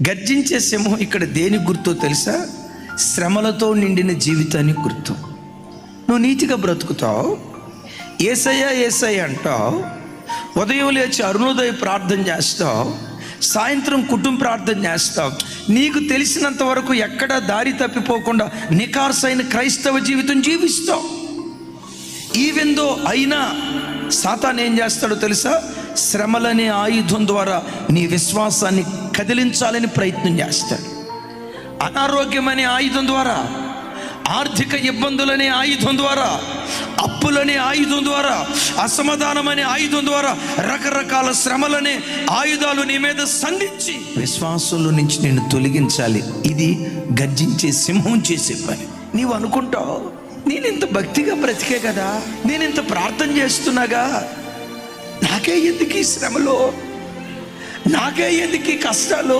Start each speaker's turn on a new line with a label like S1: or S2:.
S1: గర్జించే సింహం ఇక్కడ దేని గుర్తో తెలుసా? శ్రమలతో నిండిన జీవితానికి గుర్తు. నువ్వు నీతిగా బ్రతుకుతావు, యేసయ్య యేసయ్య అంటావు, ఉదయం లేచి అరుణోదయ ప్రార్థన చేస్తావు, సాయంత్రం కుటుంబ ప్రార్థన చేస్తావు. నీకు తెలిసినంత వరకు ఎక్కడ దారి తప్పిపోకుండా నికార్సైన క్రైస్తవ జీవితం జీవిస్తావు. ఈవెందో అయినా సాతాను ఏం చేస్తాడో తెలుసా? శ్రమలనే ఆయుధం ద్వారా నీ విశ్వాసాన్ని కదిలించాలని ప్రయత్నం చేస్తాడు. అనారోగ్యం అనే ఆయుధం ద్వారా, ఆర్థిక ఇబ్బందులనే ఆయుధం ద్వారా, అప్పులనే ఆయుధం ద్వారా, అసమాధానం అనే ఆయుధం ద్వారా రకరకాల శ్రమలనే ఆయుధాలు నీ మీద సంధించి విశ్వాసంలో నుంచి నేను తొలగించాలి. ఇది గర్జించే సింహం చేసే పని. నీవు అనుకుంటావు, నేను ఇంత భక్తిగా బ్రతికే కదా, నేను ఇంత ప్రార్థన చేస్తున్నాగా, నాకే ఎందుకు ఈ శ్రమలో, నాకే ఎందుకు ఈ కష్టాలు,